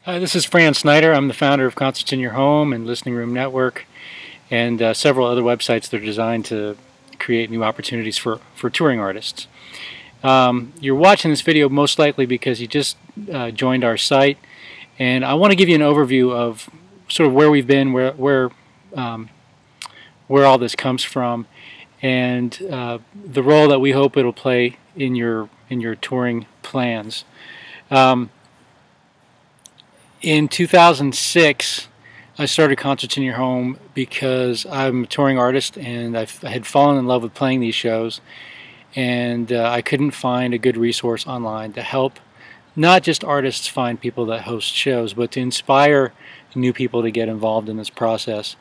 Hi, this is Fran Snyder. I'm the founder of Concerts in Your Home and Listening Room Network and several other websites that are designed to create new opportunities for touring artists. You're watching this video most likely because you just joined our site, and I want to give you an overview of sort of where we've been, where all this comes from, and the role that we hope it'll play in your touring plans. In 2006, I started Concerts in Your Home because I'm a touring artist and I had fallen in love with playing these shows, and I couldn't find a good resource online to help not just artists find people that host shows, but to inspire new people to get involved in this process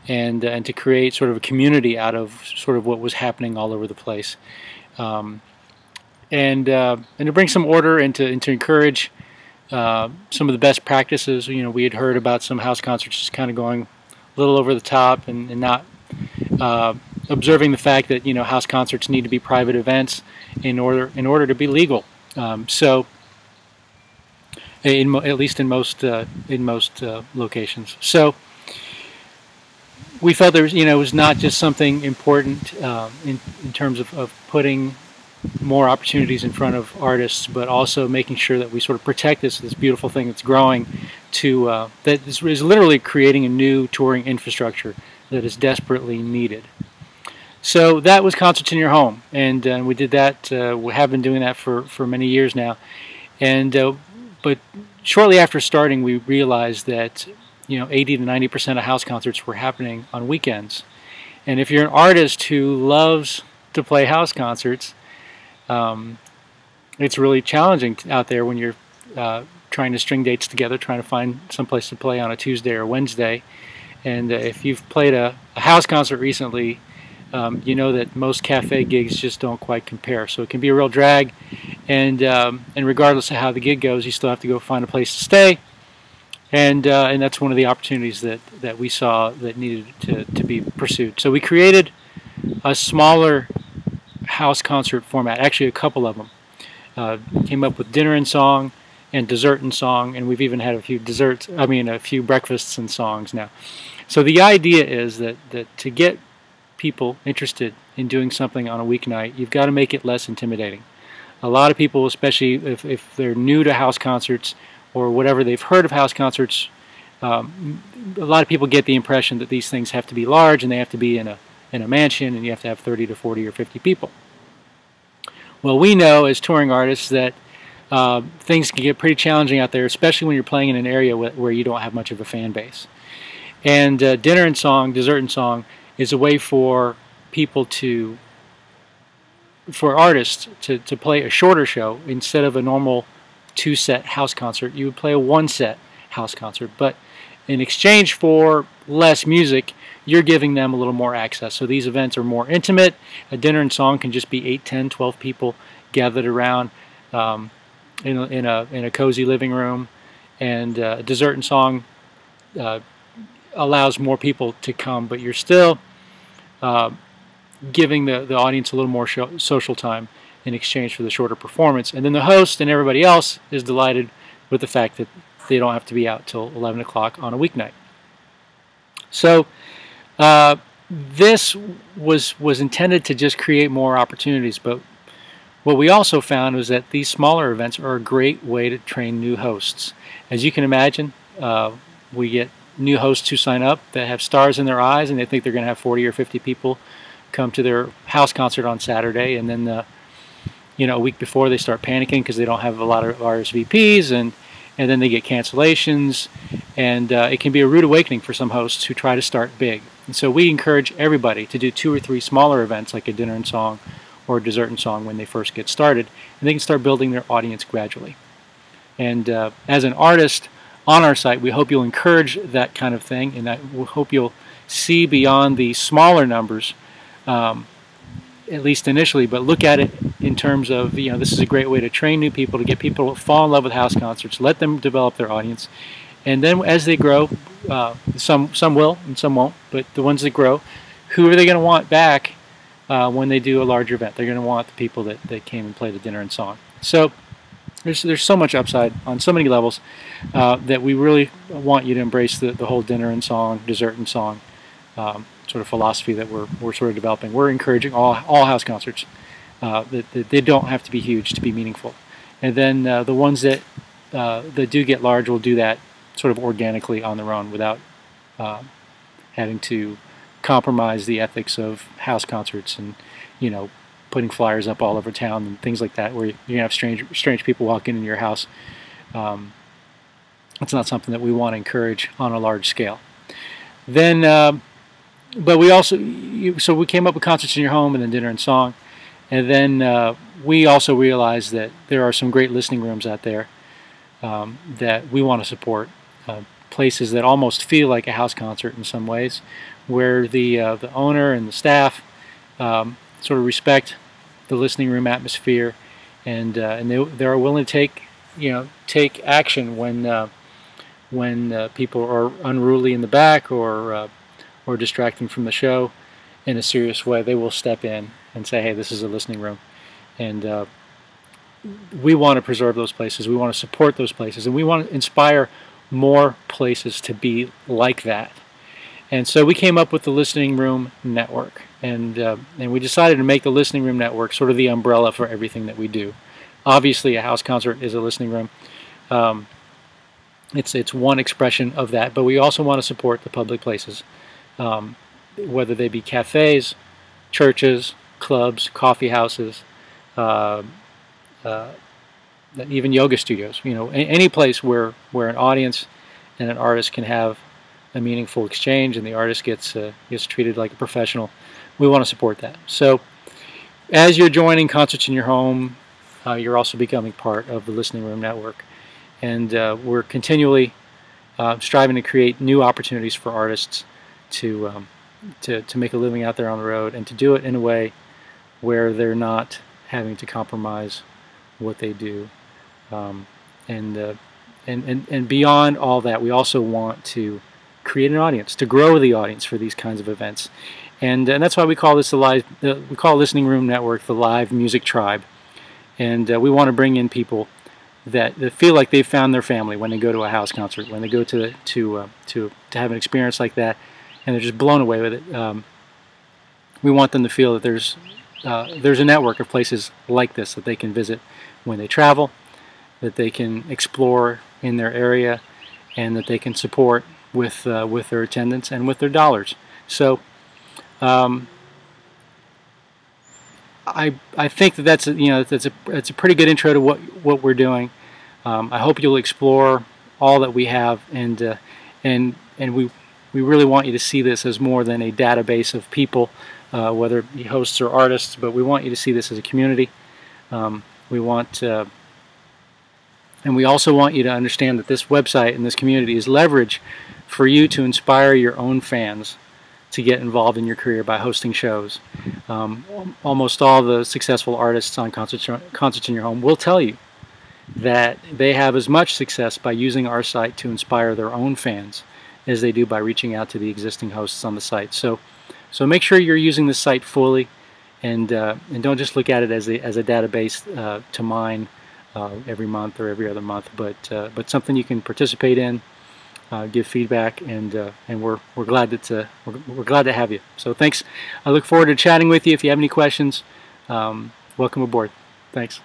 and to create sort of a community out of sort of what was happening all over the place, and to bring some order and to encourage some of the best practices. You know, we had heard about some house concerts just kind of going a little over the top and not observing the fact that, you know, house concerts need to be private events in order to be legal. So, at least in most locations. So we felt there was, you know, it was not just something important in terms of putting more opportunities in front of artists, but also making sure that we sort of protect this beautiful thing that's growing that is literally creating a new touring infrastructure that is desperately needed. So that was Concerts in Your Home, and we did that. We have been doing that for many years now, and but shortly after starting, we realized that, you know, 80 to 90% of house concerts were happening on weekends, and if you're an artist who loves to play house concerts, it's really challenging out there when you're trying to string dates together, trying to find someplace to play on a Tuesday or Wednesday. And if you've played a house concert recently, you know that most cafe gigs just don't quite compare. So it can be a real drag, and regardless of how the gig goes, you still have to go find a place to stay. And that's one of the opportunities that we saw that needed to be pursued. So we created a smaller house concert format, actually a couple of them. Came up with dinner and song and dessert and song, and we've even had a few breakfasts and songs now. So the idea is that to get people interested in doing something on a weeknight, you've got to make it less intimidating. A lot of people, especially if they're new to house concerts or whatever, they've heard of house concerts, a lot of people get the impression that these things have to be large and they have to be in a mansion, and you have to have 30 to 40 or 50 people. Well, we know as touring artists that things can get pretty challenging out there, especially when you're playing in an area where you don't have much of a fan base. And dinner and song, dessert and song, is a way for artists to play a shorter show. Instead of a normal 2-set house concert, you would play a 1-set house concert. But in exchange for less music, you're giving them a little more access. So these events are more intimate. A dinner and song can just be 8, 10, 12 people gathered around in a cozy living room, and dessert and song allows more people to come, but you're still giving the audience a little more social time in exchange for the shorter performance. And then the host and everybody else is delighted with the fact that they don't have to be out till 11 o'clock on a weeknight. So this was intended to just create more opportunities, but what we also found was that these smaller events are a great way to train new hosts. As you can imagine, we get new hosts who sign up that have stars in their eyes, and they think they're going to have 40 or 50 people come to their house concert on Saturday, and then a week before they start panicking because they don't have a lot of RSVPs, and then they get cancellations, and it can be a rude awakening for some hosts who try to start big. And so we encourage everybody to do 2 or 3 smaller events like a dinner and song or a dessert and song when they first get started, and they can start building their audience gradually. And as an artist on our site, we hope you'll encourage that kind of thing, and we hope you'll see beyond the smaller numbers, at least initially, but look at it in terms of, you know, this is a great way to train new people, to get people to fall in love with house concerts, let them develop their audience, and then as they grow, some will and some won't, but the ones that grow, who are they going to want back when they do a larger event? They're going to want the people that came and played the dinner and song. So there's so much upside on so many levels that we really want you to embrace the whole dinner and song, dessert and song sort of philosophy that we're sort of developing. We're encouraging all house concerts that they don't have to be huge to be meaningful, and then the ones that do get large will do that sort of organically on their own without having to compromise the ethics of house concerts and, you know, putting flyers up all over town and things like that, where you're gonna have strange people walking into your house. That's not something that we want to encourage on a large scale. Then, but we also, so we came up with Concerts in Your Home and then Dinner and Song, and then we also realized that there are some great listening rooms out there that we want to support. Places that almost feel like a house concert in some ways, where the owner and the staff sort of respect the listening room atmosphere, and they are willing to take action when people are unruly in the back or distracting from the show in a serious way. They will step in and say, "Hey, this is a listening room," and we want to preserve those places. We want to support those places, and we want to inspire more places to be like that. And so we came up with the Listening Room Network, and we decided to make the Listening Room Network sort of the umbrella for everything that we do. Obviously, a house concert is a listening room. It's one expression of that, but we also want to support the public places, whether they be cafes, churches, clubs, coffee houses, even yoga studios. You know, any place where an audience and an artist can have a meaningful exchange, and the artist gets treated like a professional. We want to support that. So, as you're joining Concerts in Your Home, you're also becoming part of the Listening Room Network, and we're continually striving to create new opportunities for artists to make a living out there on the road, and to do it in a way where they're not having to compromise what they do. And beyond all that, we also want to create an audience, to grow the audience for these kinds of events, and that's why we call this we call Listening Room Network the Live Music Tribe, and we want to bring in people that feel like they've found their family when they go to a house concert, when they go to have an experience like that, and they're just blown away with it. We want them to feel that there's a network of places like this that they can visit when they travel, that they can explore in their area, and that they can support with their attendance and with their dollars. So I think that's a pretty good intro to what we're doing. I hope you'll explore all that we have, and we really want you to see this as more than a database of people, whether it be hosts or artists, but we want you to see this as a community. And we also want you to understand that this website and this community is leverage for you to inspire your own fans to get involved in your career by hosting shows. Almost all the successful artists on Concerts in Your Home will tell you that they have as much success by using our site to inspire their own fans as they do by reaching out to the existing hosts on the site. So make sure you're using the site fully, and don't just look at it as a database to mine every month or every other month, but something you can participate in, give feedback, and we're glad to have you. So thanks. I look forward to chatting with you. If you have any questions, welcome aboard. Thanks.